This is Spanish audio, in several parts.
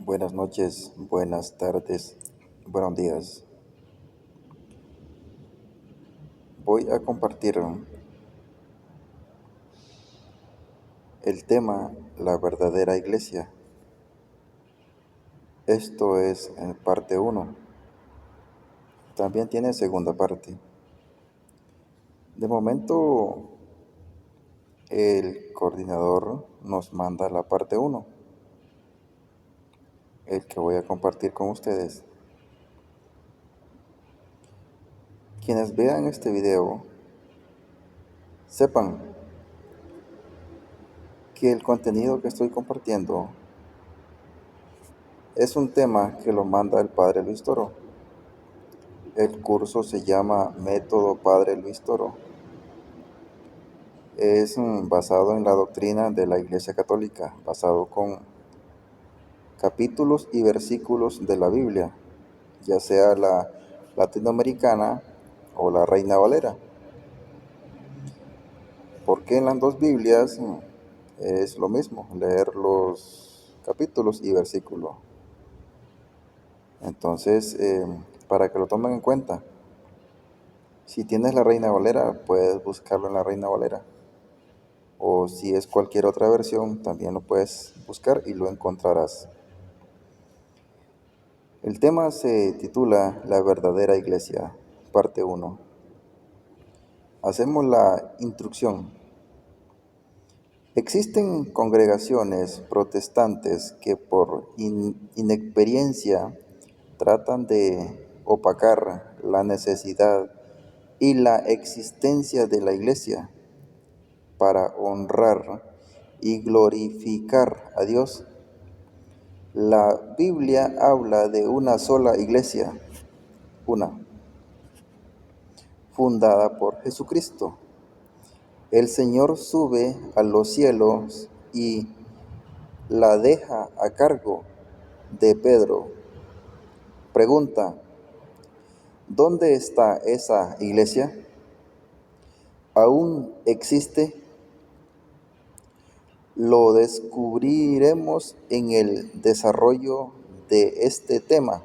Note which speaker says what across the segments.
Speaker 1: Buenas noches, buenas tardes, buenos días. Voy a compartir el tema La verdadera iglesia. Esto es en parte uno. También tiene segunda parte. De momento, el coordinador nos manda la parte uno, el que voy a compartir con ustedes. Quienes vean este video, sepan que el contenido que estoy compartiendo es un tema que lo manda el Padre Luis Toro. El curso se llama Método Padre Luis Toro. Es basado en la doctrina de la Iglesia Católica, basado con capítulos y versículos de la Biblia, ya sea la latinoamericana o la Reina Valera. Porque en las dos Biblias es lo mismo, leer los capítulos y versículos. Entonces, para que lo tomen en cuenta, si tienes la Reina Valera, puedes buscarlo en la Reina Valera. O si es cualquier otra versión, también lo puedes buscar y lo encontrarás. El tema se titula La verdadera iglesia, parte 1. Hacemos la introducción. Existen congregaciones protestantes que por inexperiencia tratan de opacar la necesidad y la existencia de la iglesia para honrar y glorificar a Dios. La Biblia habla de una sola iglesia, fundada por Jesucristo. El Señor sube a los cielos y la deja a cargo de Pedro. Pregunta: ¿dónde está esa iglesia? ¿Aún existe? Lo descubriremos en el desarrollo de este tema.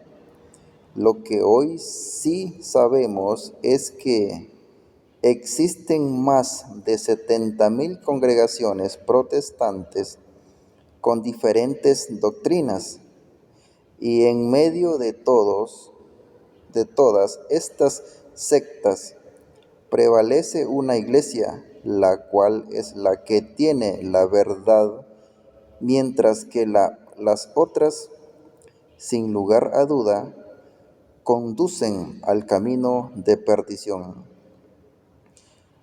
Speaker 1: Lo que hoy sí sabemos es que existen más de 70,000 congregaciones protestantes con diferentes doctrinas, y en medio de todas estas sectas prevalece una iglesia, la cual es la que tiene la verdad, mientras que las otras, sin lugar a duda, conducen al camino de perdición.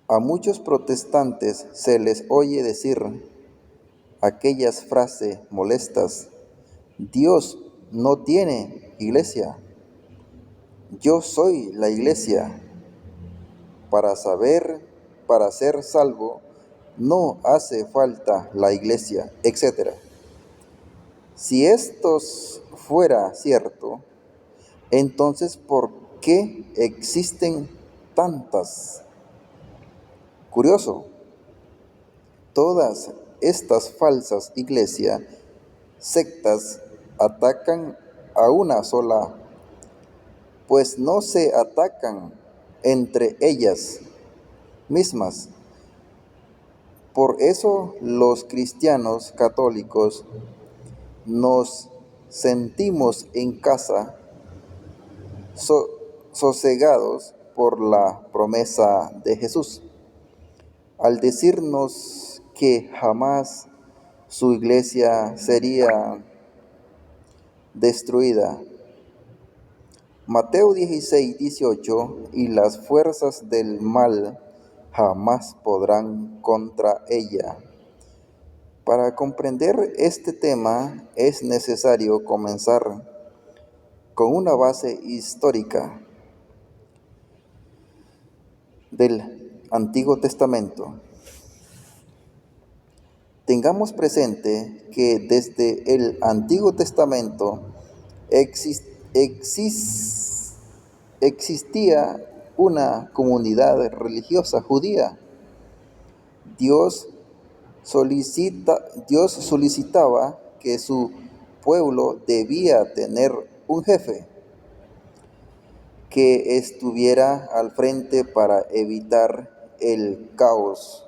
Speaker 1: A muchos protestantes se les oye decir aquellas frases molestas: Dios no tiene iglesia, yo soy la iglesia. Para ser salvo, no hace falta la iglesia, etc. Si esto fuera cierto, entonces ¿por qué existen tantas? Curioso, todas estas falsas iglesias, sectas, atacan a una sola, pues no se atacan entre ellas mismas. Por eso los cristianos católicos nos sentimos en casa, sosegados por la promesa de Jesús, al decirnos que jamás su iglesia sería destruida. Mateo 16:18: y las fuerzas del mal jamás podrán contra ella. Para comprender este tema es necesario comenzar con una base histórica del Antiguo Testamento. Tengamos presente que desde el Antiguo Testamento existía una comunidad religiosa judía. Dios solicitaba que su pueblo debía tener un jefe que estuviera al frente para evitar el caos.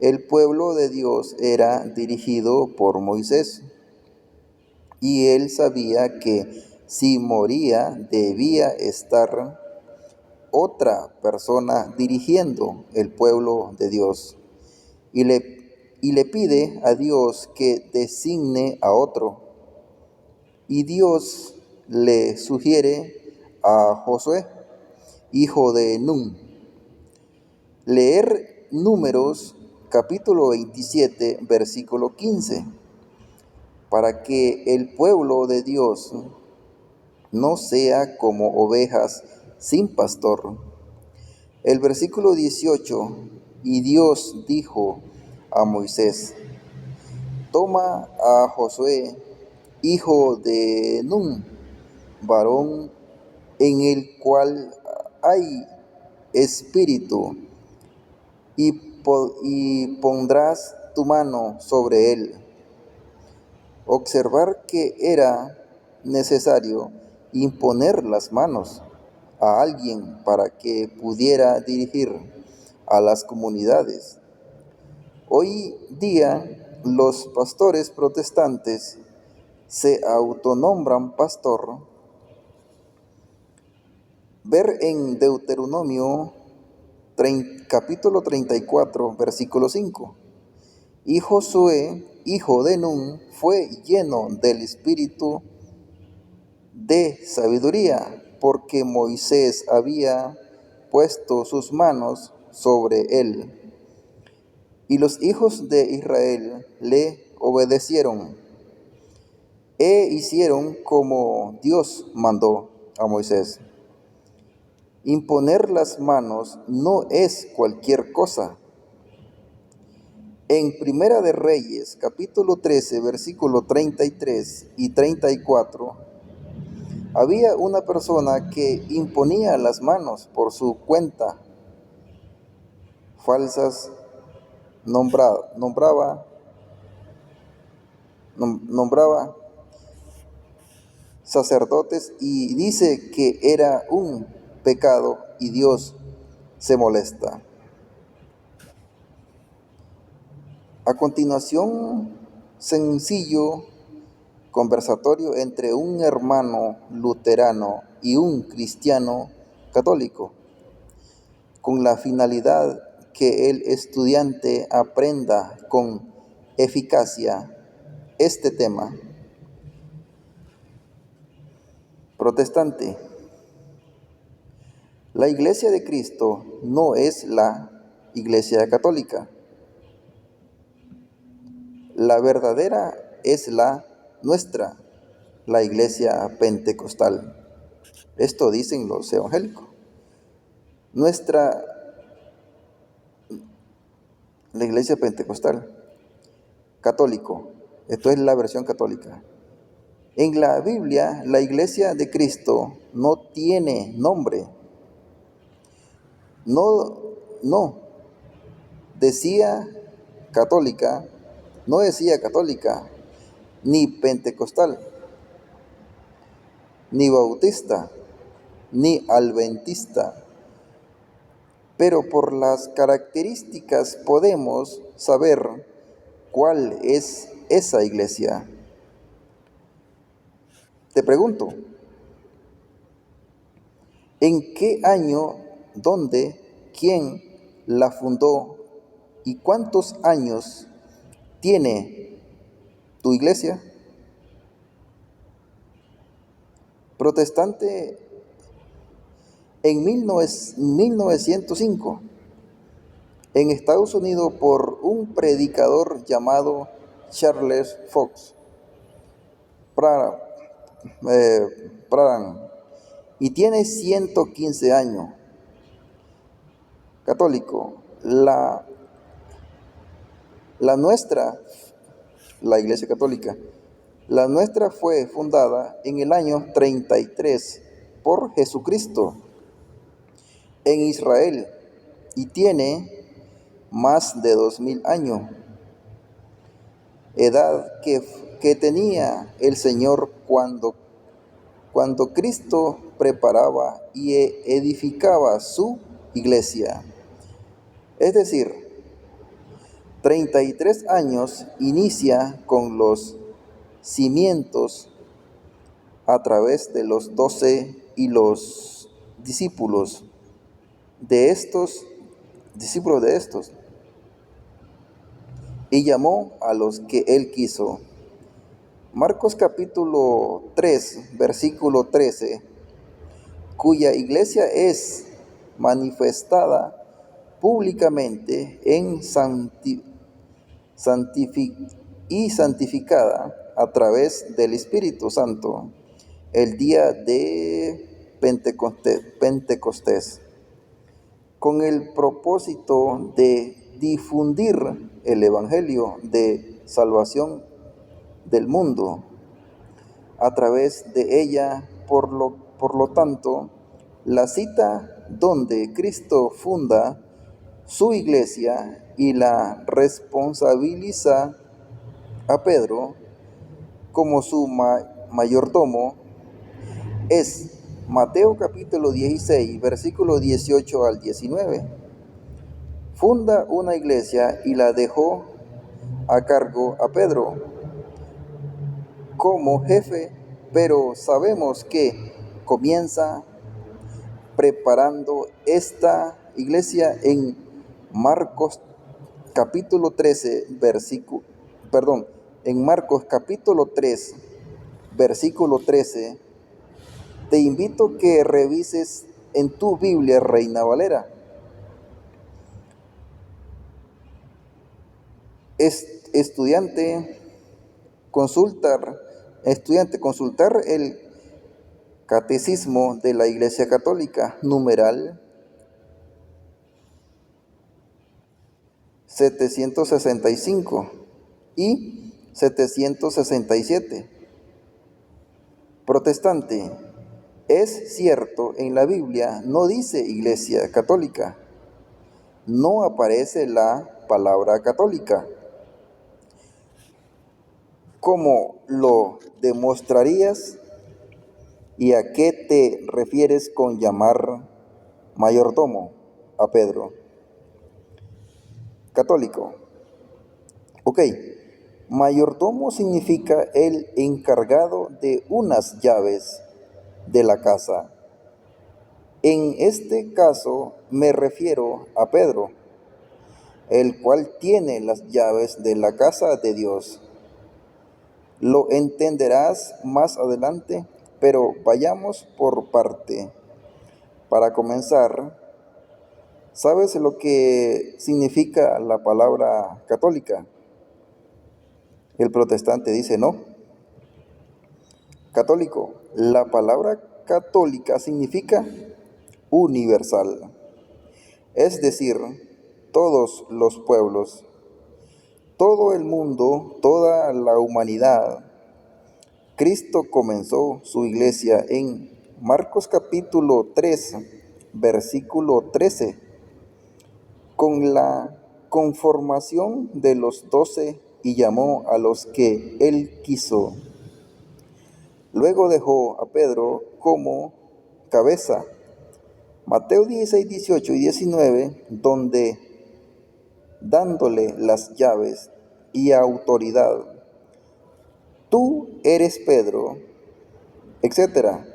Speaker 1: El pueblo de Dios era dirigido por Moisés y él sabía que si moría debía estar otra persona dirigiendo el pueblo de Dios. Y le pide a Dios que designe a otro. Y Dios le sugiere a Josué, hijo de Nun. Leer Números capítulo 27, versículo 15, para que el pueblo de Dios no sea como ovejas sin pastor. El versículo 18, y Dios dijo a Moisés: toma a Josué, hijo de Nun, varón en el cual hay espíritu, y pondrás tu mano sobre él. Observar que era necesario imponer las manos a alguien para que pudiera dirigir a las comunidades. Hoy día los pastores protestantes se autonombran pastor. Ver en Deuteronomio capítulo 34, versículo 5. Y Josué, hijo de Nun, fue lleno del espíritu de sabiduría, porque Moisés había puesto sus manos sobre él. Y los hijos de Israel le obedecieron e hicieron como Dios mandó a Moisés. Imponer las manos no es cualquier cosa. En Primera de Reyes, capítulo 13, versículo 33 y 34, había una persona que imponía las manos por su cuenta. Falsas nombraba sacerdotes y dice que era un pecado y Dios se molesta. A continuación, sencillo conversatorio entre un hermano luterano y un cristiano católico, con la finalidad que el estudiante aprenda con eficacia este tema. Protestante. La Iglesia de Cristo no es la Iglesia católica. La verdadera es la nuestra, la Iglesia pentecostal. Esto dicen los evangélicos. La Iglesia pentecostal. Católico. Esto es la versión católica. En la Biblia, la Iglesia de Cristo no tiene nombre. No decía católica, ni pentecostal, ni bautista, ni adventista. Pero por las características podemos saber cuál es esa iglesia. Te pregunto, ¿en qué año, dónde, quién la fundó y cuántos años tiene tu iglesia? Protestante. En 1905, en Estados Unidos, por un predicador llamado Charles Fox Praran, y tiene 115 años. Católico. La nuestra, la Iglesia Católica, la nuestra fue fundada en el año 33 por Jesucristo en Israel y tiene más de 2000 años, edad que que tenía el Señor cuando Cristo preparaba y edificaba su iglesia. Es decir, 33 años inicia con los cimientos a través de los 12 y los discípulos de estos, y llamó a los que él quiso. Marcos capítulo 3, versículo 13, cuya iglesia es manifestada públicamente y santificada a través del Espíritu Santo el día de Pentecostés, con el propósito de difundir el Evangelio de salvación del mundo a través de ella. Por lo tanto, la cita donde Cristo funda su iglesia y la responsabiliza a Pedro como su mayordomo es Mateo capítulo 16, versículo 18 al 19. Funda una iglesia y la dejó a cargo a Pedro como jefe, pero sabemos que comienza preparando esta iglesia en Marcos capítulo 13, en Marcos capítulo 3, versículo 13. Te invito que revises en tu Biblia Reina Valera. Estudiante, consultar el Catecismo de la Iglesia Católica, numeral 765 y 767. Protestante, es cierto, en la Biblia no dice Iglesia Católica, no aparece la palabra católica. ¿Cómo lo demostrarías y a qué te refieres con llamar mayordomo a Pedro? Católico. Ok, mayordomo significa el encargado de unas llaves de la casa. En este caso me refiero a Pedro, el cual tiene las llaves de la casa de Dios. Lo entenderás más adelante, pero vayamos por parte. Para comenzar, ¿sabes lo que significa la palabra católica? El protestante dice no. Católico, la palabra católica significa universal, es decir, todos los pueblos, todo el mundo, toda la humanidad. Cristo comenzó su iglesia en Marcos capítulo 3, versículo 13, con la conformación de los 12 y llamó a los que él quiso. Luego dejó a Pedro como cabeza. Mateo 16, 18 y 19, donde dándole las llaves y autoridad, tú eres Pedro, etcétera.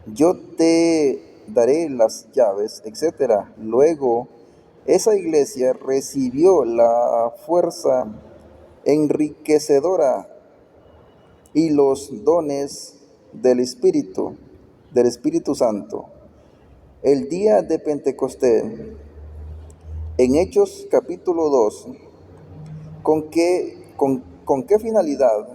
Speaker 1: Yo te daré las llaves, etcétera. Luego, esa iglesia recibió la fuerza enriquecedora y los dones del Espíritu Santo. El día de Pentecostés, en Hechos capítulo 2, ¿con qué finalidad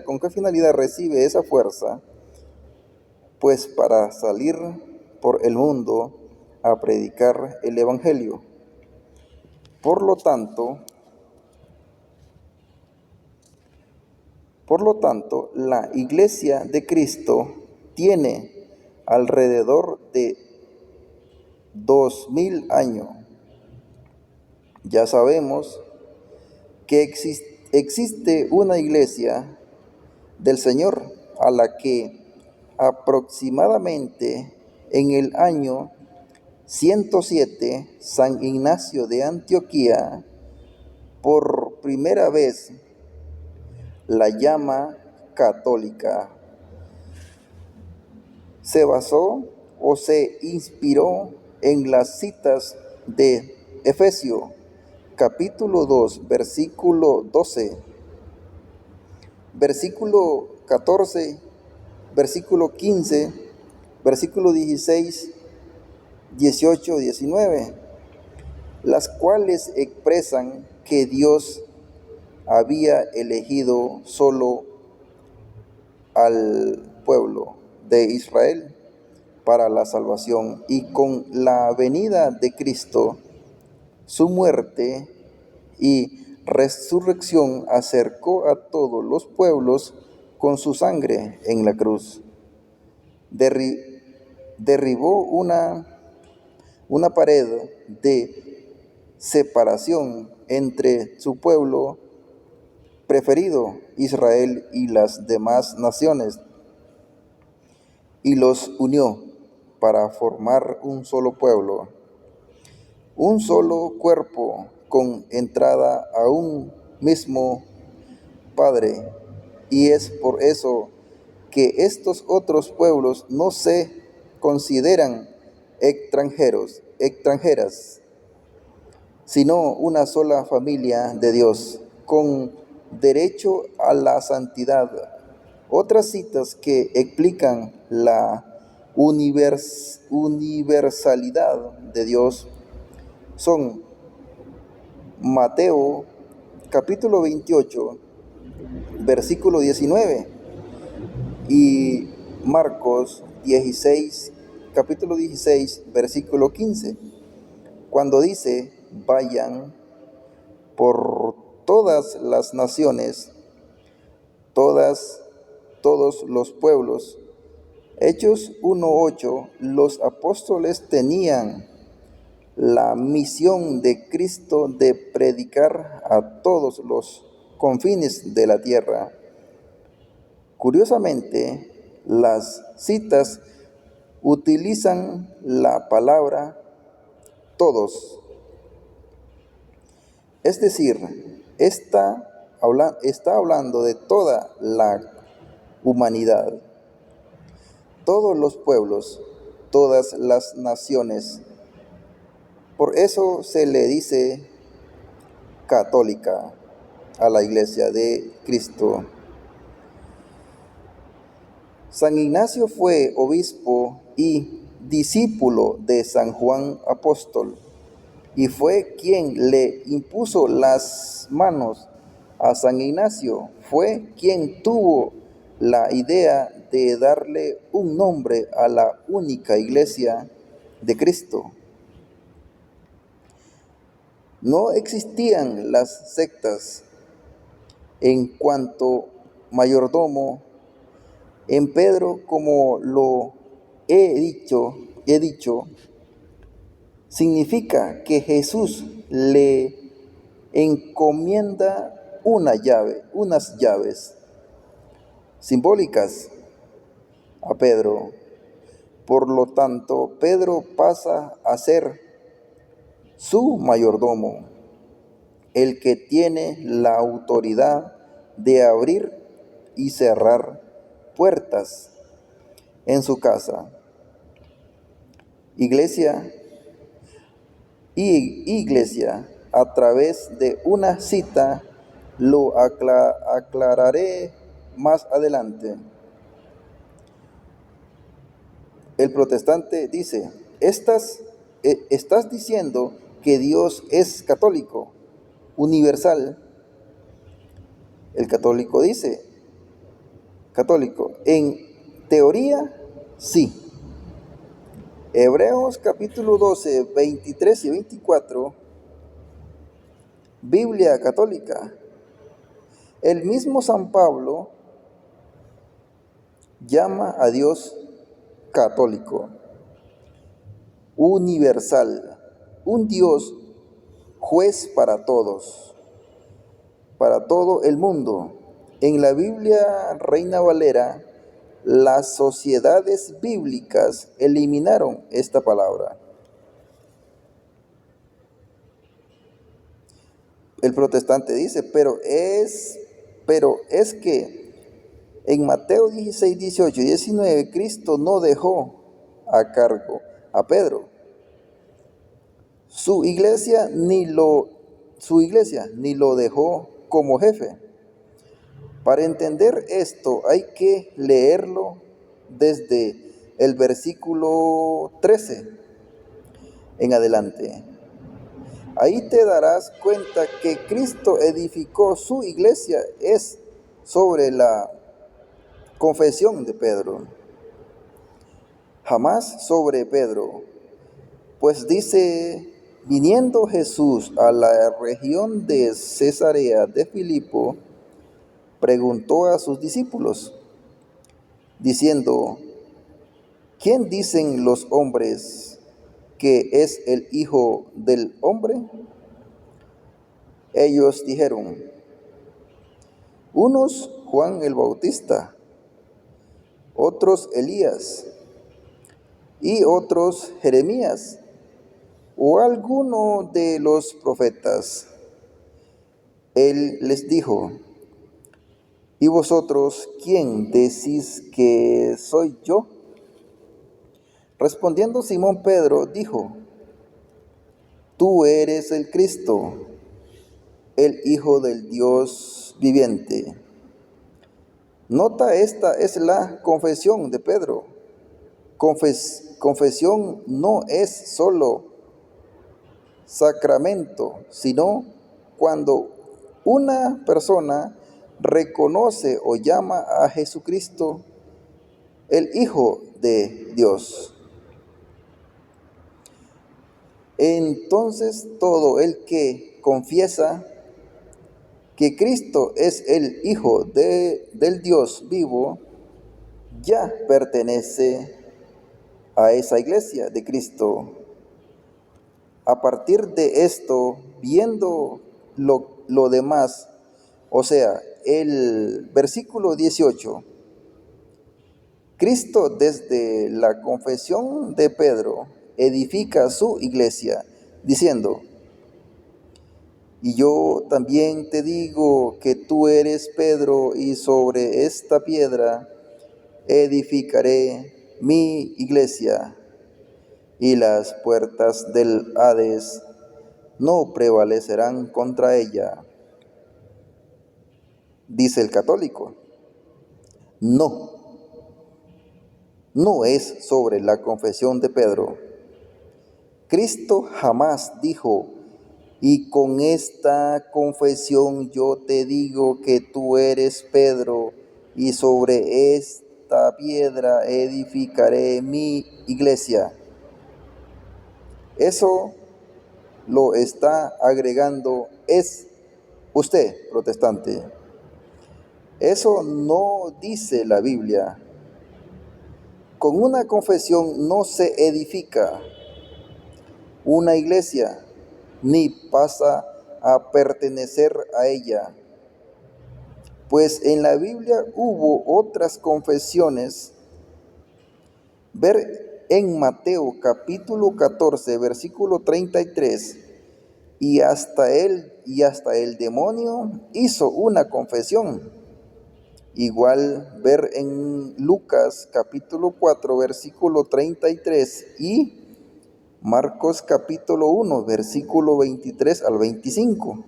Speaker 1: con qué finalidad recibe esa fuerza? Pues para salir por el mundo a predicar el Evangelio. Por lo tanto, la Iglesia de Cristo tiene alrededor de 2000 años. Ya sabemos que existe una iglesia del Señor a la que aproximadamente en el año 107 San Ignacio de Antioquía por primera vez la llama católica. Se basó o se inspiró en las citas de Efesios capítulo 2, versículo 12, versículo 14, versículo 15, versículo 16, 18, 19, las cuales expresan que Dios había elegido solo al pueblo de Israel para la salvación, y con la venida de Cristo, su muerte y resurrección acercó a todos los pueblos con su sangre en la cruz. Derribó una pared de separación entre su pueblo preferido, Israel, y las demás naciones, y los unió para formar un solo pueblo, un solo cuerpo, con entrada a un mismo Padre. Y es por eso que estos otros pueblos no se consideran extranjeras, sino una sola familia de Dios, con derecho a la santidad. Otras citas que explican la universalidad de Dios son Mateo capítulo 28, versículo 19, y Marcos 16, capítulo 16, versículo 15, cuando dice: vayan por todas las naciones, todos los pueblos. Hechos 1:8, los apóstoles tenían la misión de Cristo de predicar a todos los confines de la tierra. Curiosamente, las citas utilizan la palabra todos, es decir, está hablando de toda la humanidad, todos los pueblos, todas las naciones. Por eso se le dice católica a la iglesia de Cristo. San Ignacio fue obispo y discípulo de San Juan Apóstol, y fue quien le impuso las manos a San Ignacio. Fue quien tuvo la idea de darle un nombre a la única iglesia de Cristo. No existían las sectas. En cuanto mayordomo, en Pedro, como lo he dicho, significa que Jesús le encomienda unas llaves simbólicas a Pedro. Por lo tanto, Pedro pasa a ser su mayordomo, el que tiene la autoridad de abrir y cerrar puertas en su casa, iglesia, a través de una cita. Lo aclararé más adelante. El protestante dice: estás diciendo que Dios es católico, universal. El católico dice: en teoría, sí. Hebreos capítulo 12, 23 y 24, Biblia católica. El mismo San Pablo llama a Dios católico. universal, un Dios juez para todo el mundo. En la Biblia Reina Valera, las sociedades bíblicas eliminaron esta palabra. El protestante dice, pero es que en Mateo 16, 18 y 19, Cristo no dejó a cargo a Pedro. Su iglesia ni lo dejó como jefe. Para entender esto hay que leerlo desde el versículo 13 en adelante. Ahí te darás cuenta que Cristo edificó su iglesia es sobre la confesión de Pedro, jamás sobre Pedro. Pues dice, viniendo Jesús a la región de Cesarea de Filipo, preguntó a sus discípulos, diciendo, ¿quién dicen los hombres que es el Hijo del Hombre? Ellos dijeron, unos Juan el Bautista, otros Elías, y otros Jeremías, o alguno de los profetas. Él les dijo, ¿y vosotros quién decís que soy yo? Respondiendo Simón Pedro, dijo, tú eres el Cristo, el Hijo del Dios viviente. Nota, esta es la confesión de Pedro. Confesión no es solo sacramento, sino cuando una persona reconoce o llama a Jesucristo el Hijo de Dios. Entonces todo el que confiesa que Cristo es el Hijo del Dios vivo, ya pertenece a esa iglesia de Cristo. A partir de esto, viendo lo demás, o sea, el versículo 18, Cristo desde la confesión de Pedro edifica su iglesia, diciendo, y yo también te digo que tú eres Pedro, y sobre esta piedra edificaré mi iglesia, y las puertas del Hades no prevalecerán contra ella. Dice el católico, no es sobre la confesión de Pedro. Cristo jamás dijo, y con esta confesión yo te digo que tú eres Pedro, y sobre esta piedra edificaré mi iglesia. Eso lo está agregando es usted, protestante. Eso no dice la Biblia. Con una confesión no se edifica una iglesia, ni pasa a pertenecer a ella. Pues en la Biblia hubo otras confesiones. Ver en Mateo capítulo 14, versículo 33, y hasta el demonio hizo una confesión. Igual ver en Lucas capítulo 4, versículo 33 y Marcos capítulo 1, versículo 23 al 25.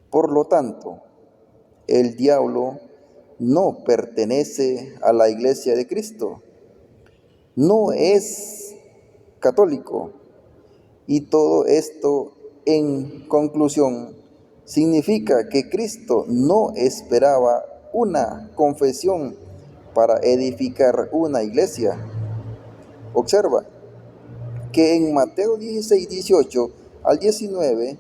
Speaker 1: Por lo tanto, el diablo no pertenece a la iglesia de Cristo, no es católico, y todo esto, en conclusión, significa que Cristo no esperaba una confesión para edificar una iglesia. Observa que en Mateo 16, 18 al 19,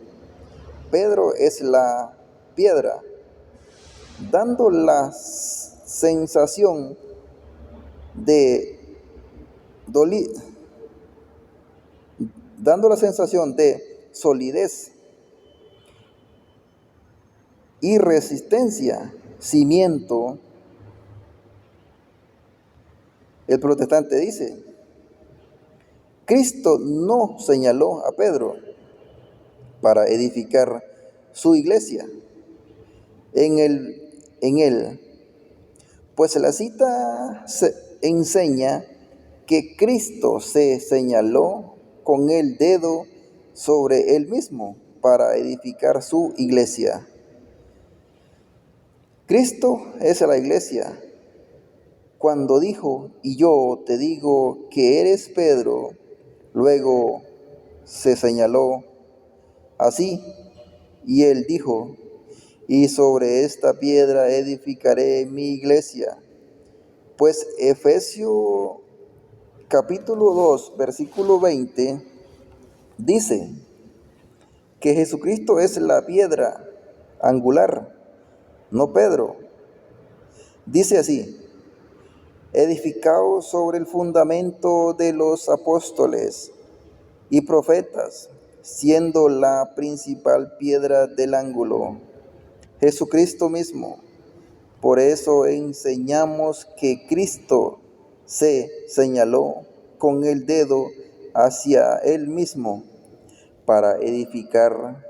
Speaker 1: Pedro es la piedra, dando la sensación de dando la sensación de solidez y resistencia, cimiento. El protestante dice, Cristo no señaló a Pedro para edificar su iglesia. En él, pues la cita enseña que Cristo se señaló con el dedo sobre él mismo para edificar su iglesia. Cristo es la iglesia. Cuando dijo, y yo te digo que eres Pedro, luego se señaló así, y él dijo, y sobre esta piedra edificaré mi iglesia. Pues Efesios capítulo 2, versículo 20, dice que Jesucristo es la piedra angular, no Pedro. Dice así, edificado sobre el fundamento de los apóstoles y profetas, siendo la principal piedra del ángulo, Jesucristo mismo. Por eso enseñamos que Cristo se señaló con el dedo hacia él mismo para edificar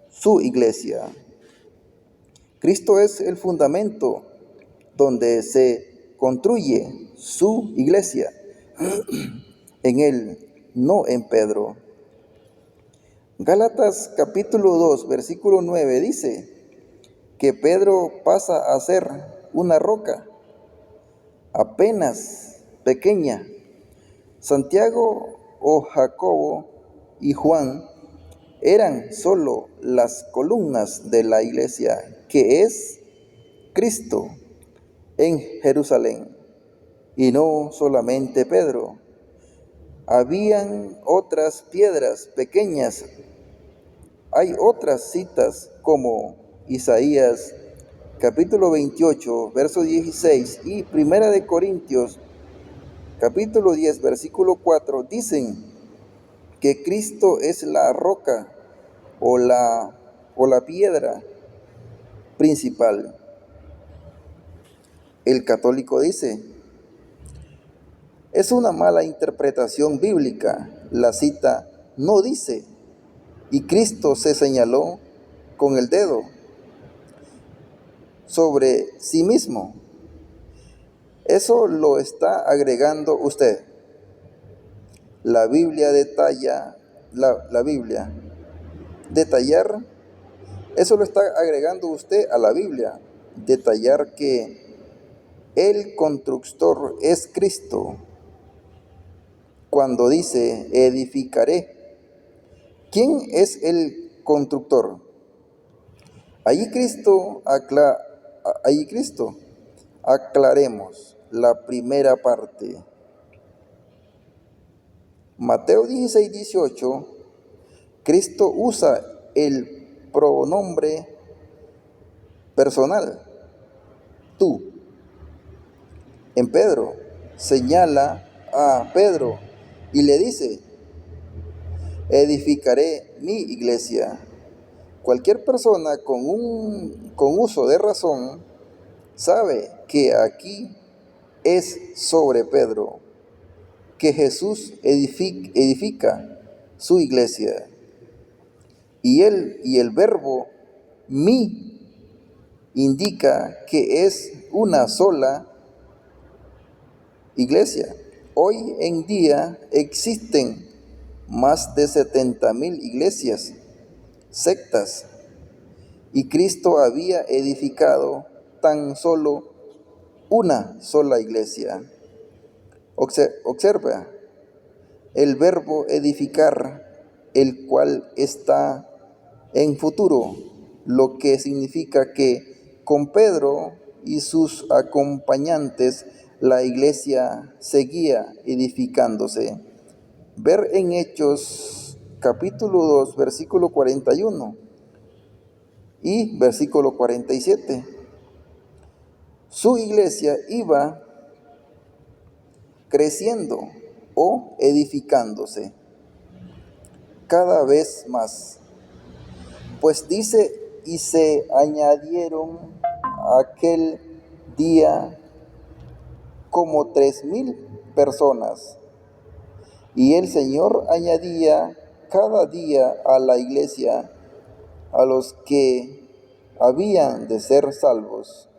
Speaker 1: su iglesia. Cristo es el fundamento donde se construye su iglesia, en él, no en Pedro. Gálatas capítulo 2, versículo 9 dice que Pedro pasa a ser una roca apenas pequeña. Santiago o Jacobo y Juan eran solo las columnas de la iglesia que es Cristo en Jerusalén, y no solamente Pedro. Habían otras piedras pequeñas. Hay otras citas como Isaías capítulo 28, verso 16 y Primera de Corintios capítulo 10, versículo 4 dicen que Cristo es la roca o la piedra principal. El católico dice, es una mala interpretación bíblica. La cita no dice, y Cristo se señaló con el dedo sobre sí mismo. Eso lo está agregando usted. La Biblia detalla, la Biblia, detallar, eso lo está agregando usted a la Biblia. Detallar que el constructor es Cristo. Cuando dice edificaré, ¿quién es el constructor? Allí Cristo, aclaremos la primera parte. Mateo 16, 18, Cristo usa el pronombre personal, tú. En Pedro, señala a Pedro y le dice, edificaré mi iglesia. Cualquier persona con uso de razón sabe que aquí es sobre Pedro que Jesús edifica su iglesia. Y el verbo mi indica que es una sola iglesia. Hoy en día existen más de 70,000 iglesias, sectas, y Cristo había edificado tan solo una sola iglesia. Observa el verbo edificar, el cual está en futuro, lo que significa que con Pedro y sus acompañantes la iglesia seguía edificándose. Ver en Hechos capítulo 2, versículo 41 y versículo 47. Su iglesia iba creciendo o edificándose. cada vez más. Pues dice, y se añadieron aquel día como 3,000 personas. Y el Señor añadía cada día a la iglesia a los que habían de ser salvos.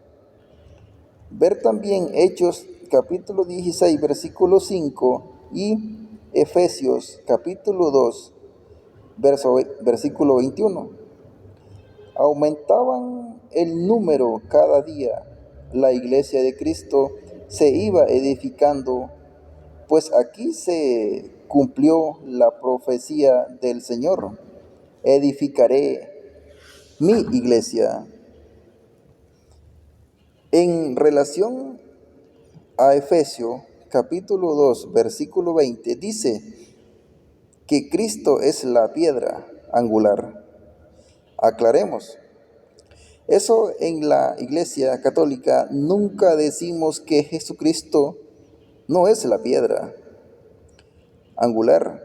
Speaker 1: Ver también Hechos capítulo 16, versículo 5 y Efesios capítulo 2, versículo 21. Aumentaban el número cada día. La iglesia de Cristo se iba edificando, pues aquí se cumplió la profecía del Señor: edificaré mi iglesia. En relación a Efesios capítulo 2, versículo 20, dice que Cristo es la piedra angular. Aclaremos, eso en la Iglesia Católica nunca decimos que Jesucristo no es la piedra angular,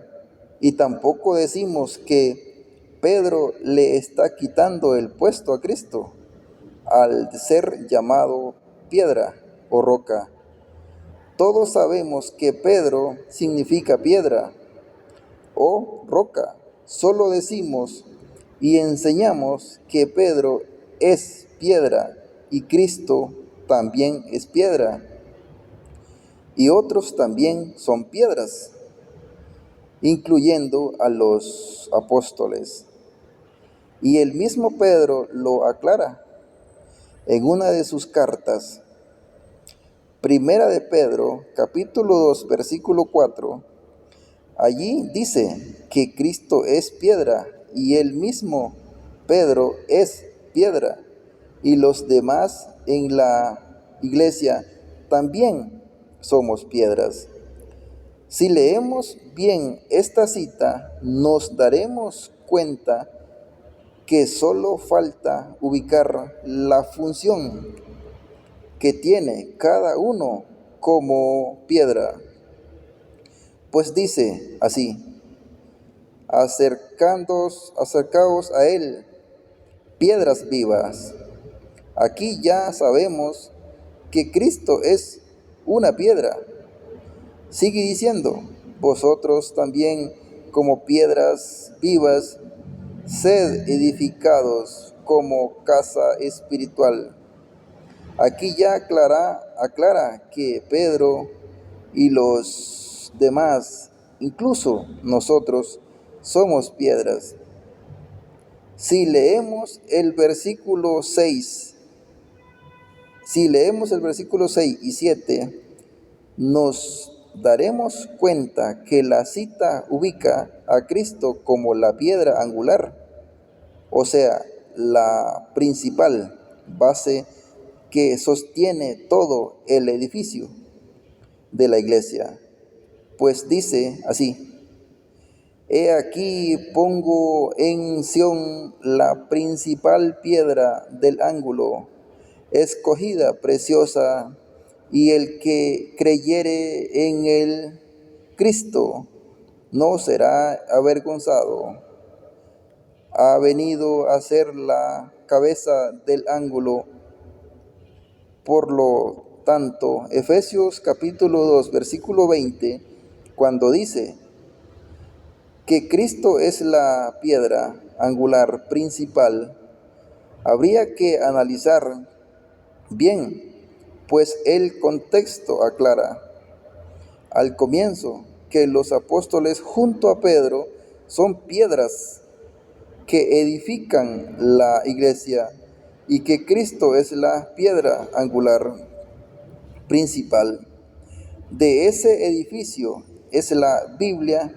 Speaker 1: y tampoco decimos que Pedro le está quitando el puesto a Cristo al ser llamado piedra o roca. Todos sabemos que Pedro significa piedra o roca. Solo decimos y enseñamos que Pedro es piedra y Cristo también es piedra, y otros también son piedras, incluyendo a los apóstoles. Y el mismo Pedro lo aclara en una de sus cartas, Primera de Pedro, capítulo 2, versículo 4. Allí dice que Cristo es piedra y el mismo Pedro es piedra, y los demás en la iglesia también somos piedras. Si leemos bien esta cita, nos daremos cuenta que solo falta ubicar la función que tiene cada uno como piedra. Pues dice así: acercaos a él, piedras vivas. Aquí ya sabemos que Cristo es una piedra. Sigue diciendo: vosotros también, como piedras vivas, sed edificados como casa espiritual. Aquí ya aclara que Pedro y los demás, incluso nosotros, somos piedras. Si leemos el versículo 6 y 7, nos daremos cuenta que la cita ubica a Cristo como la piedra angular, o sea, la principal base que sostiene todo el edificio de la iglesia. Pues dice así: he aquí pongo en Sión la principal piedra del ángulo, escogida, preciosa, y el que creyere en el Cristo no será avergonzado. Ha venido a ser la cabeza del ángulo. Por lo tanto, Efesios capítulo 2, versículo 20, cuando dice que Cristo es la piedra angular principal, habría que analizar bien, pues el contexto aclara al comienzo que los apóstoles junto a Pedro son piedras que edifican la iglesia y que Cristo es la piedra angular principal. De ese edificio es la Biblia,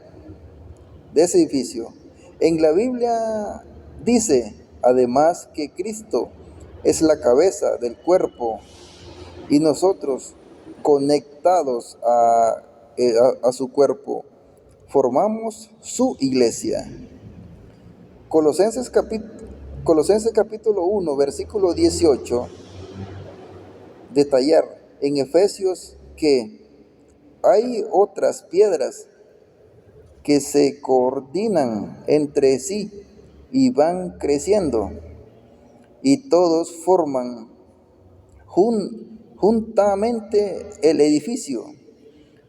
Speaker 1: de ese edificio. En la Biblia dice además que Cristo es la cabeza del cuerpo y nosotros, conectados a su cuerpo, formamos su iglesia. Colosenses capítulo 1, versículo 18, detallar en Efesios que hay otras piedras que se coordinan entre sí y van creciendo, y todos forman juntamente el edificio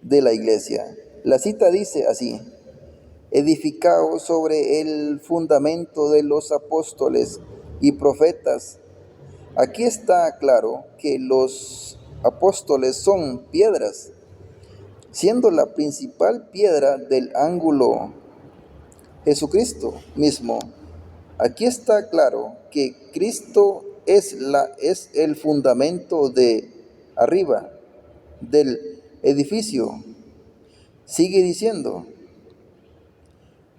Speaker 1: de la iglesia. La cita dice así: edificado sobre el fundamento de los apóstoles y profetas. Aquí está claro que los apóstoles son piedras, siendo la principal piedra del ángulo Jesucristo mismo. Aquí está claro que Cristo es el fundamento de arriba del edificio. Sigue diciendo,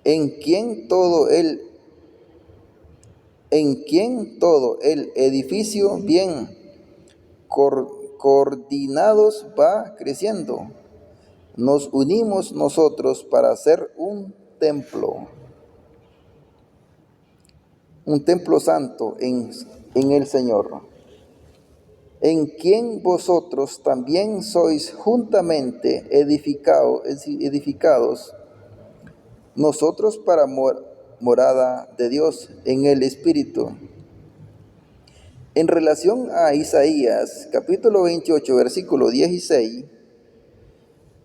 Speaker 1: en quien todo el edificio bien coordinados va creciendo. Nos unimos nosotros para hacer un templo santo en el Señor, en quien vosotros también sois juntamente edificados, nosotros para morada de Dios en el Espíritu. En relación a Isaías, capítulo 28, versículo 16,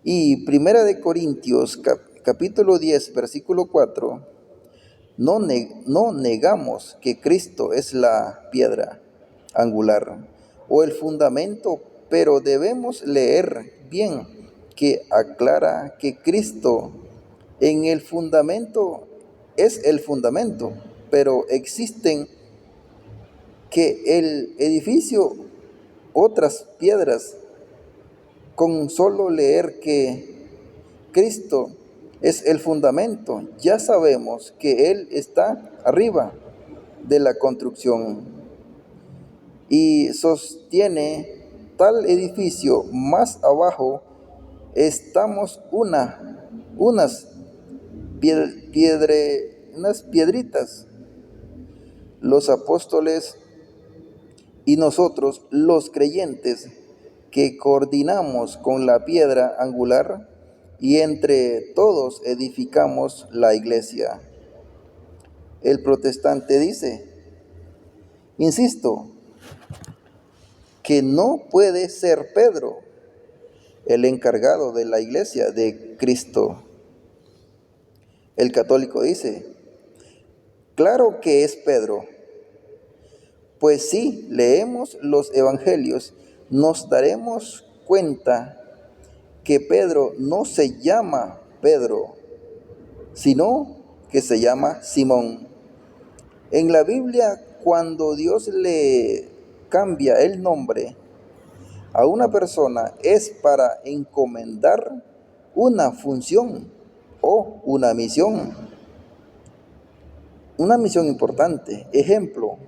Speaker 1: y Primera de Corintios, capítulo 10, versículo 4, no negamos que Cristo es la piedra angular o el fundamento, pero debemos leer bien que aclara que Cristo en el fundamento es el fundamento, pero existen que el edificio otras piedras. Con solo leer que Cristo es el fundamento, ya sabemos que Él está arriba de la construcción y sostiene tal edificio. Más abajo estamos unas piedritas, los apóstoles y nosotros, los creyentes, que coordinamos con la piedra angular y entre todos edificamos la iglesia. El protestante dice, insisto, que no puede ser Pedro el encargado de la iglesia de Cristo. El católico dice, claro que es Pedro. Pues si leemos los evangelios, nos daremos cuenta que Pedro no se llama Pedro, sino que se llama Simón. En la Biblia, cuando Dios le cambia el nombre a una persona, es para encomendar una función o una misión importante. Ejemplo,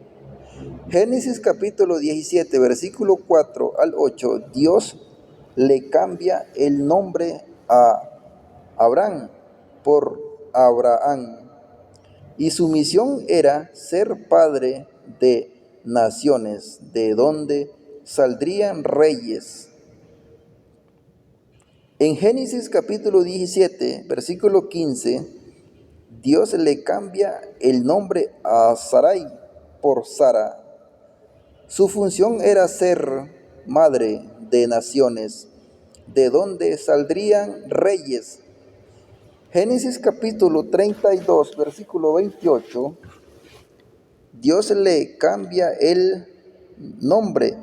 Speaker 1: Génesis capítulo 17, versículo 4 al 8, Dios le cambia el nombre a Abraham por Abraham, y su misión era ser padre de naciones, de donde saldrían reyes. En Génesis capítulo 17, versículo 15, Dios le cambia el nombre a Sarai por Sara. Su función era ser madre de naciones, de donde saldrían reyes. Génesis capítulo 32, versículo 28, Dios le cambia el nombre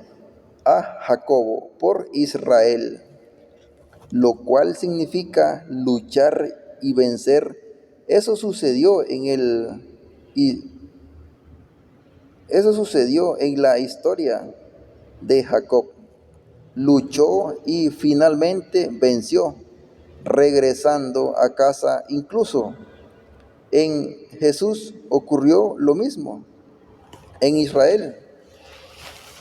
Speaker 1: a Jacobo por Israel, lo cual significa luchar y vencer. Eso sucedió en la historia de Jacob. Luchó y finalmente venció, regresando a casa. Incluso en Jesús ocurrió lo mismo. En Israel,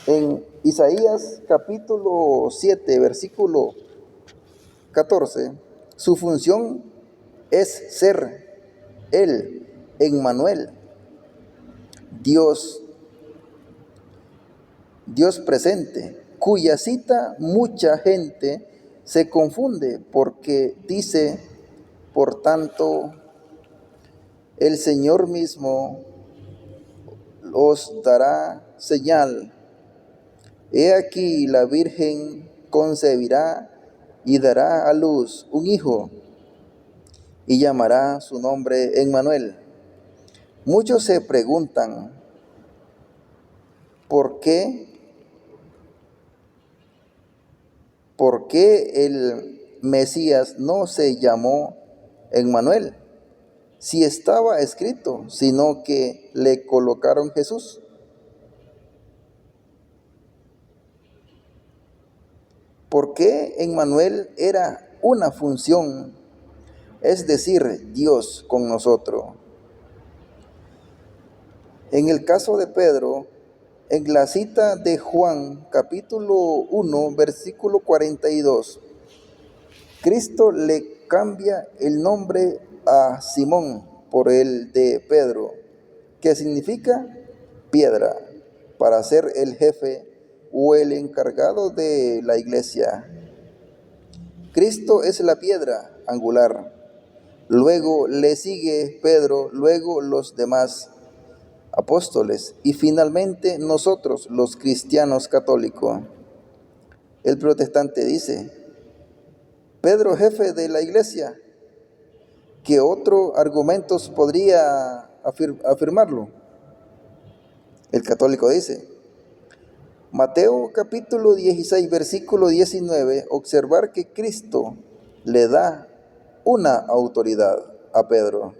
Speaker 1: en Isaías capítulo 7, versículo 14, su función es ser Él, Emmanuel, Dios presente, cuya cita mucha gente se confunde porque dice Por tanto, el Señor mismo os dará señal. He aquí, la Virgen concebirá y dará a luz un hijo, y llamará su nombre Emmanuel. Muchos se preguntan, ¿por qué el Mesías no se llamó Emmanuel? Si estaba escrito, sino que le colocaron Jesús. ¿Por qué Emmanuel era una función, es decir, Dios con nosotros? En el caso de Pedro, en la cita de Juan, capítulo 1, versículo 42, Cristo le cambia el nombre a Simón por el de Pedro, que significa piedra, para ser el jefe o el encargado de la iglesia. Cristo es la piedra angular, luego le sigue Pedro, luego los demás apóstoles y finalmente nosotros, los cristianos católicos. El protestante dice, Pedro, jefe de la iglesia. ¿Qué otro argumentos podría afirmarlo? El católico dice, Mateo capítulo 16, versículo 19, observar que Cristo le da una autoridad a Pedro.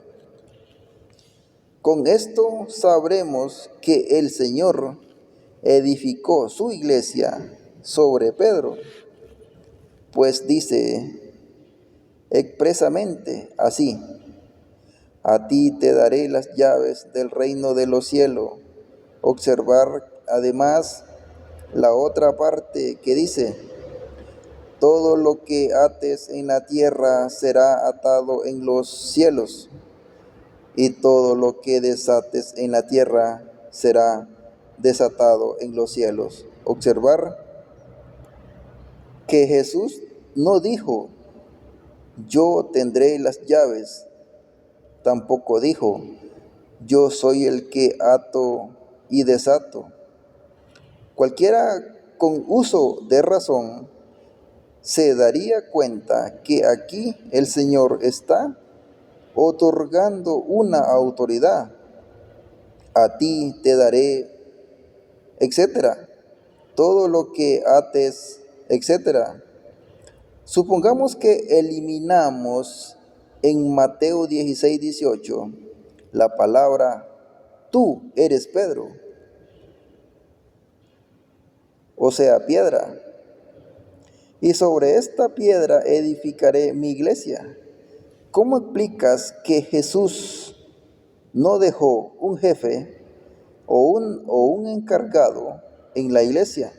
Speaker 1: Con esto sabremos que el Señor edificó su iglesia sobre Pedro, pues dice expresamente así, a ti te daré las llaves del reino de los cielos. Observar además la otra parte que dice, todo lo que ates en la tierra será atado en los cielos, y todo lo que desates en la tierra será desatado en los cielos. Observar que Jesús no dijo, yo tendré las llaves, tampoco dijo, yo soy el que ato y desato. Cualquiera con uso de razón se daría cuenta que aquí el Señor está otorgando una autoridad. A ti te daré, etcétera, todo lo que ates, etcétera. Supongamos que eliminamos en Mateo 16, 18 la palabra tú eres Pedro, o sea, piedra, y sobre esta piedra edificaré mi iglesia. ¿Cómo explicas que Jesús no dejó un jefe o un encargado en la iglesia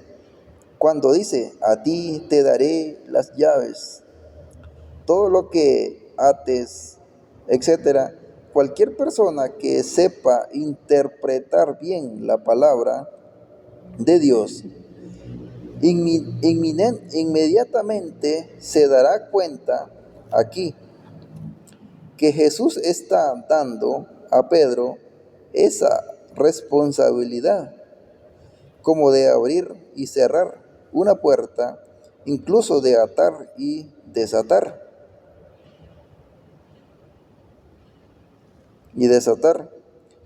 Speaker 1: cuando dice, a ti te daré las llaves, todo lo que ates, etcétera? Cualquier persona que sepa interpretar bien la palabra de Dios inmediatamente se dará cuenta aquí que Jesús está dando a Pedro esa responsabilidad, como de abrir y cerrar una puerta, incluso de atar y desatar.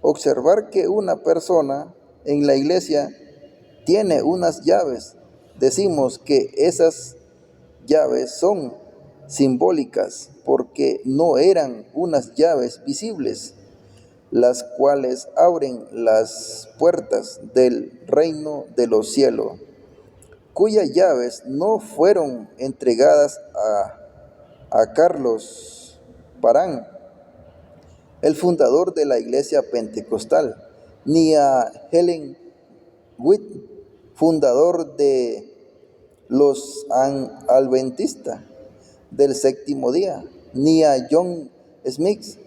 Speaker 1: Observar que una persona en la iglesia tiene unas llaves. Decimos que esas llaves son simbólicas porque no eran unas llaves visibles, las cuales abren las puertas del reino de los cielos, cuyas llaves no fueron entregadas a Carlos Parán, el fundador de la iglesia pentecostal, ni a Helen White, fundador de los adventistas del séptimo día, ni a John Smith,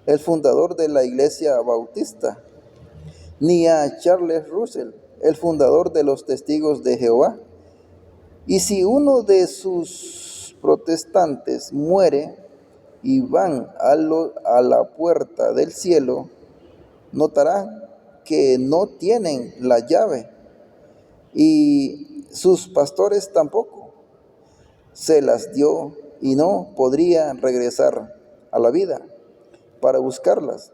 Speaker 1: el fundador de la iglesia bautista, ni a Charles Russell, el fundador de los testigos de Jehová. Y si uno de sus protestantes muere y van a la puerta del cielo, notarán que no tienen la llave y sus pastores tampoco. Se las dio y no podría regresar a la vida para buscarlas.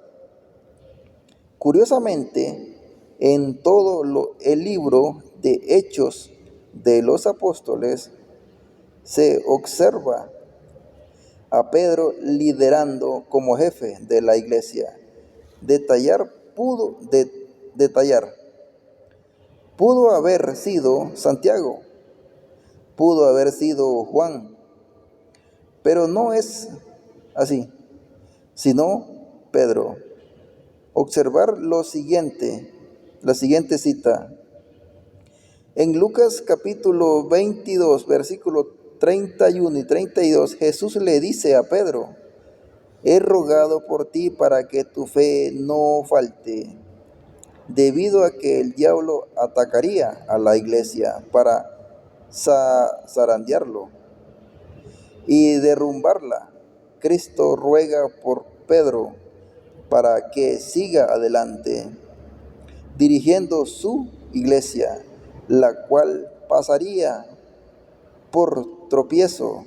Speaker 1: Curiosamente, en todo el libro de Hechos de los Apóstoles se observa a Pedro liderando como jefe de la iglesia. Detallar. Pudo haber sido Santiago, pudo haber sido Juan, pero no es así, sino Pedro. Observar la siguiente cita. En Lucas capítulo 22, versículos 31 y 32, Jesús le dice a Pedro: he rogado por ti para que tu fe no falte, debido a que el diablo atacaría a la iglesia para zarandearlo y derrumbarla. Cristo ruega por Pedro para que siga adelante, dirigiendo su iglesia, la cual pasaría por tropiezo.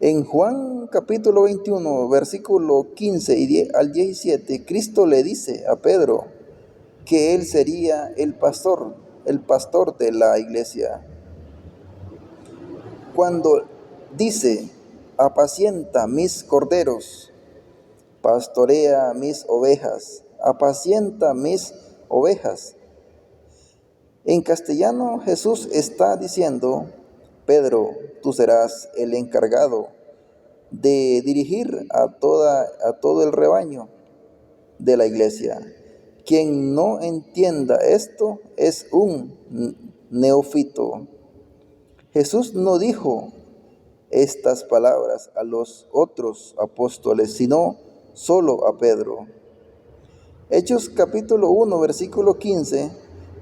Speaker 1: En Juan capítulo 21, versículo 15 al 17, Cristo le dice a Pedro que él sería el pastor de la iglesia. Cuando dice: apacienta mis corderos, pastorea mis ovejas, apacienta mis ovejas. En castellano Jesús está diciendo: Pedro, tú serás el encargado de dirigir a todo el rebaño de la iglesia. Quien no entienda esto es un neófito. Jesús no dijo estas palabras a los otros apóstoles, sino solo a Pedro. Hechos capítulo 1, versículo 15,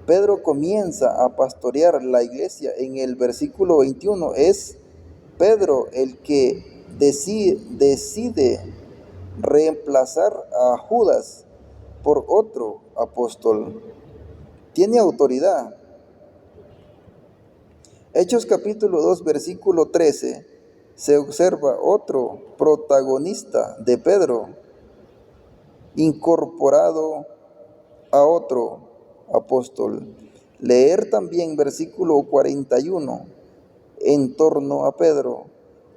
Speaker 1: Pedro comienza a pastorear la iglesia. En el versículo 21 es Pedro el que decide reemplazar a Judas por otro apóstol. Tiene autoridad. Hechos capítulo 2, versículo 13, se observa otro protagonista de Pedro, incorporado a otro apóstol. Leer también versículo 41, en torno a Pedro,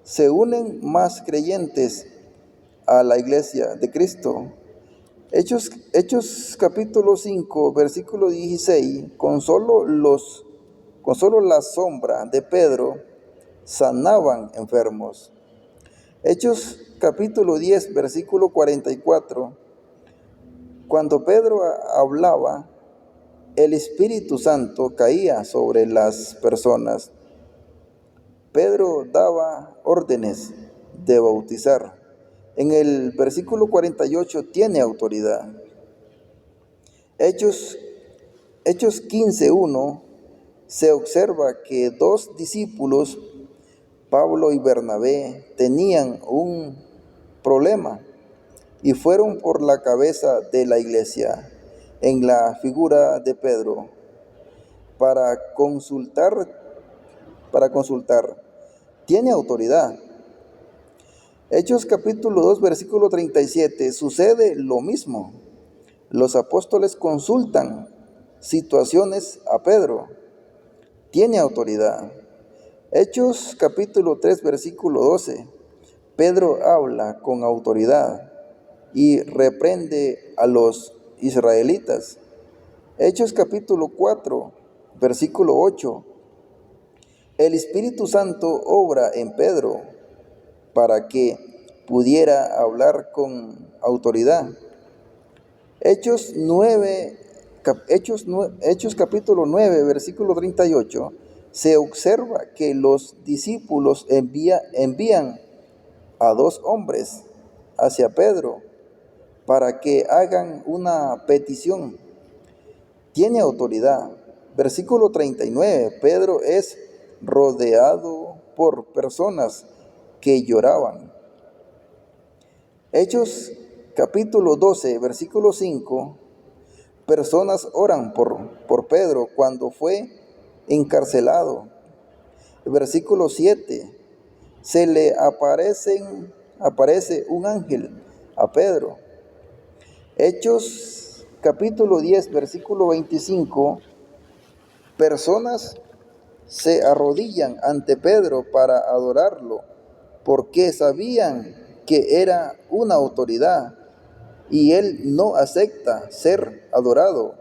Speaker 1: se unen más creyentes a la iglesia de Cristo. Hechos capítulo 5, versículo 16, con solo la sombra de Pedro sanaban enfermos. Hechos capítulo 10, versículo 44, cuando Pedro hablaba, el Espíritu Santo caía sobre las personas. Pedro daba órdenes de bautizar. En el versículo 48 tiene autoridad. Hechos 15:1 se observa que dos discípulos, Pablo y Bernabé, tenían un problema y fueron por la cabeza de la iglesia, en la figura de Pedro, para consultar. Tiene autoridad. Hechos capítulo 2, versículo 37, sucede lo mismo. Los apóstoles consultan situaciones a Pedro. Tiene autoridad. Hechos capítulo 3, versículo 12, Pedro habla con autoridad y reprende a los israelitas. Hechos capítulo 4, versículo 8, el Espíritu Santo obra en Pedro para que pudiera hablar con autoridad. Hechos capítulo 9, versículo 38, se observa que los discípulos envían a dos hombres hacia Pedro para que hagan una petición. Tiene autoridad. Versículo 39, Pedro es rodeado por personas que lloraban. Hechos capítulo 12, versículo 5, personas oran por Pedro cuando fue encarcelado. Versículo 7, se le aparece un ángel a Pedro. Hechos capítulo 10, versículo 25, personas se arrodillan ante Pedro para adorarlo, porque sabían que era una autoridad y él no acepta ser adorado.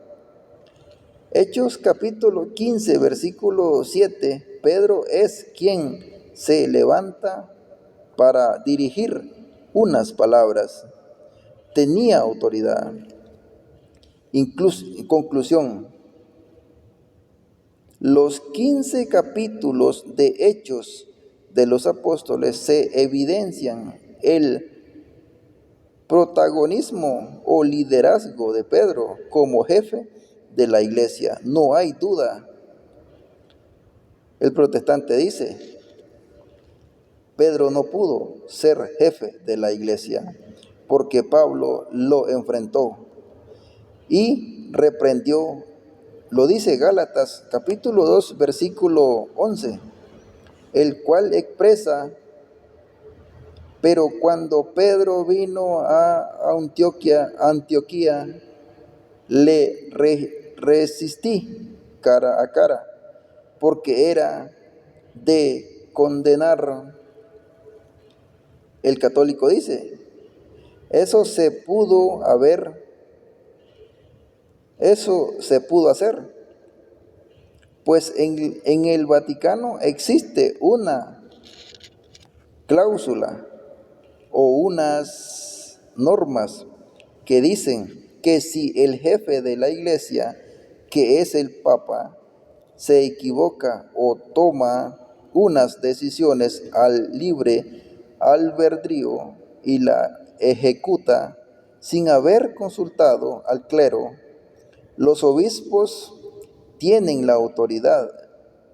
Speaker 1: Hechos capítulo 15, versículo 7, Pedro es quien se levanta para dirigir unas palabras. Tenía autoridad. Conclusión, los 15 capítulos de Hechos de los Apóstoles se evidencian el protagonismo o liderazgo de Pedro como jefe de la iglesia. No hay duda. El protestante dice, Pedro no pudo ser jefe de la iglesia porque Pablo lo enfrentó y reprendió. Lo dice Gálatas capítulo 2, versículo 11, el cual expresa: pero cuando Pedro vino a Antioquía, le resistí cara a cara, porque era de condenar. El católico dice, eso se pudo hacer, pues en el Vaticano existe una cláusula o unas normas que dicen que si el jefe de la iglesia, que es el Papa, se equivoca o toma unas decisiones al libre albedrío y la ejecuta sin haber consultado al clero, los obispos tienen la autoridad,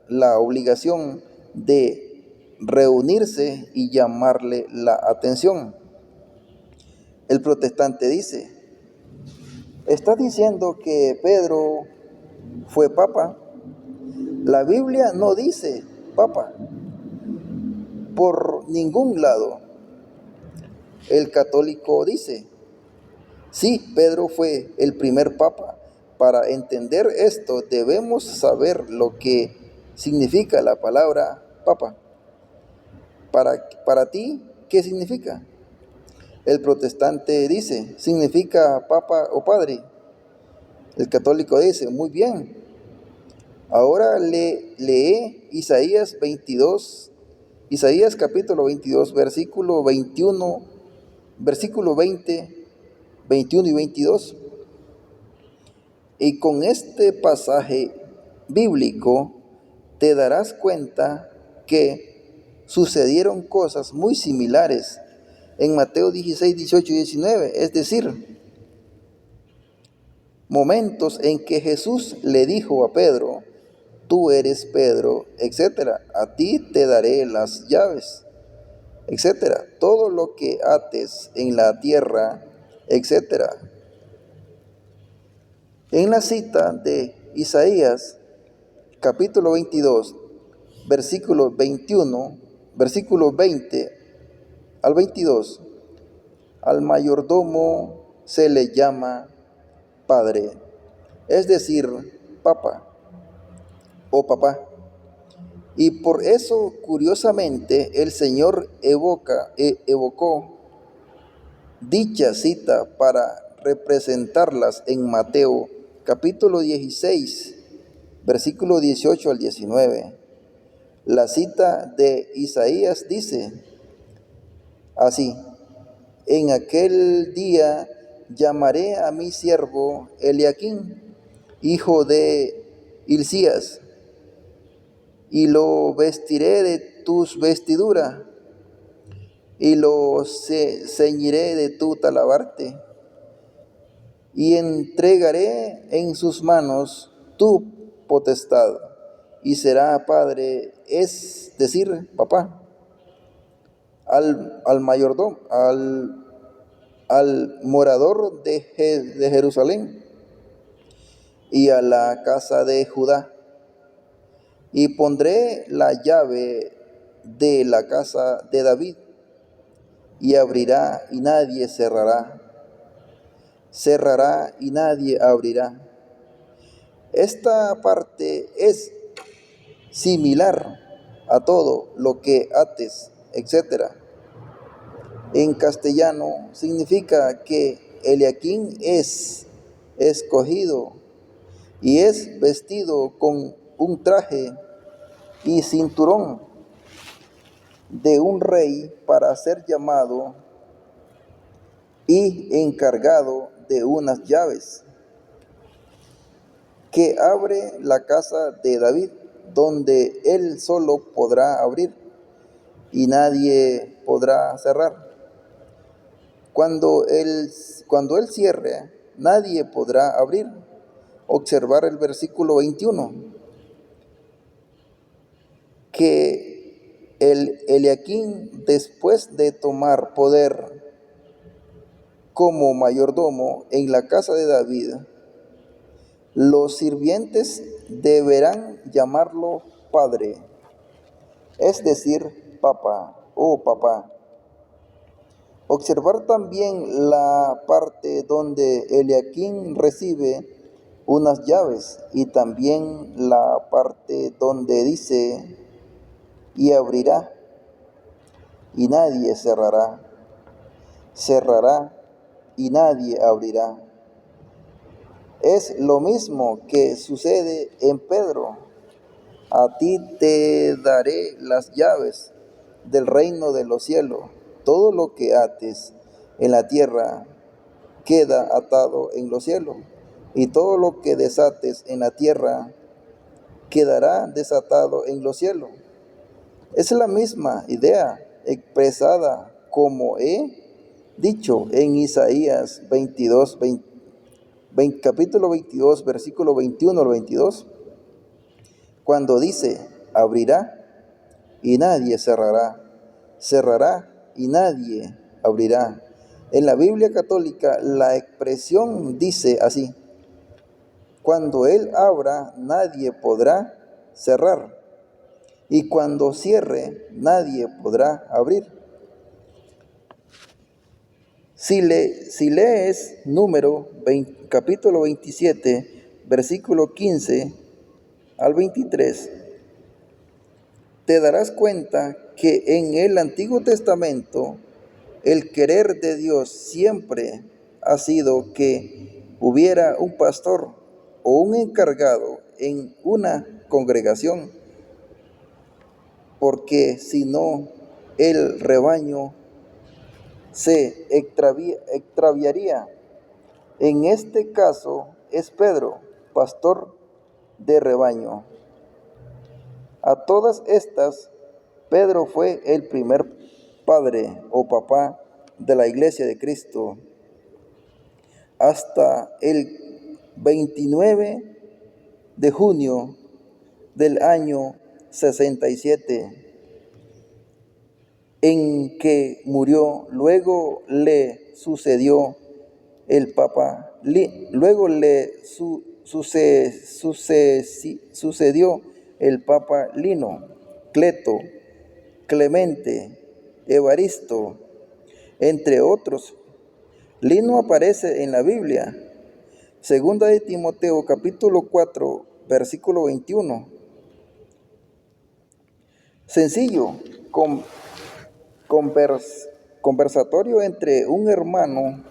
Speaker 1: la obligación de reunirse y llamarle la atención. El protestante dice, ¿está diciendo que Pedro fue papa? La Biblia no dice papa por ningún lado. El católico dice, sí, Pedro fue el primer papa. Para entender esto debemos saber lo que significa la palabra papa. Para ti, ¿qué significa? El protestante dice, significa papa o padre. El católico dice, muy bien. Ahora lee Isaías 22, Isaías capítulo 22, versículo 21, versículo 20, 21 y 22. Y con este pasaje bíblico te darás cuenta que sucedieron cosas muy similares en Mateo 16, 18 y 19, es decir, momentos en que Jesús le dijo a Pedro, tú eres Pedro, etcétera, a ti te daré las llaves, etcétera, todo lo que ates en la tierra, etcétera. En la cita de Isaías, capítulo 22, versículo 21, versículo 20 al 22, al mayordomo se le llama padre, es decir, papa o papá. Y por eso, curiosamente, el Señor evocó dicha cita para representarlas en Mateo capítulo 16, versículo 18 al 19. La cita de Isaías dice así, en aquel día llamaré a mi siervo Eliaquim, hijo de Hilcías, y lo vestiré de tus vestiduras, y lo ceñiré de tu talabarte, y entregaré en sus manos tu potestad, y será padre, es decir, papá, al mayordomo, al morador de Jerusalén y a la casa de Judá, y pondré la llave de la casa de David, y abrirá y nadie cerrará, cerrará y nadie abrirá. Esta parte es similar a todo lo que ates, etc. En castellano significa que Eliaquín es escogido y es vestido con un traje y cinturón de un rey para ser llamado y encargado de unas llaves que abre la casa de David, donde él solo podrá abrir y nadie podrá cerrar. Cuando él cierre, nadie podrá abrir. Observar el versículo 21, que el Eliaquín, después de tomar poder como mayordomo en la casa de David, los sirvientes deberán llamarlo padre, es decir, papá o papá. Observar también la parte donde Eliaquín recibe unas llaves y también la parte donde dice y abrirá y nadie cerrará, cerrará y nadie abrirá. Es lo mismo que sucede en Pedro. A ti te daré las llaves del reino de los cielos. Todo lo que ates en la tierra queda atado en los cielos, y todo lo que desates en la tierra quedará desatado en los cielos. Es la misma idea expresada como he dicho en Isaías 22, capítulo 22, versículo 21 al 22, cuando dice, abrirá y nadie cerrará, cerrará y nadie abrirá. En la Biblia católica la expresión dice así: cuando Él abra, nadie podrá cerrar, y cuando cierre, nadie podrá abrir. Si lees capítulo 27, versículo 15 al 23, te darás cuenta que en el Antiguo Testamento el querer de Dios siempre ha sido que hubiera un pastor o un encargado en una congregación, porque si no, el rebaño se extraviaría. En este caso es Pedro, pastor de rebaño. A todas estas, Pedro fue el primer padre o papá de la iglesia de Cristo. Hasta el 29 de junio del año 67, en que murió. Luego le sucedió el Papa, sucedió el Papa Lino, Cleto, Clemente, Evaristo, entre otros. Lino aparece en la Biblia, segunda de Timoteo capítulo 4, versículo 21. Sencillo, conversatorio entre un hermano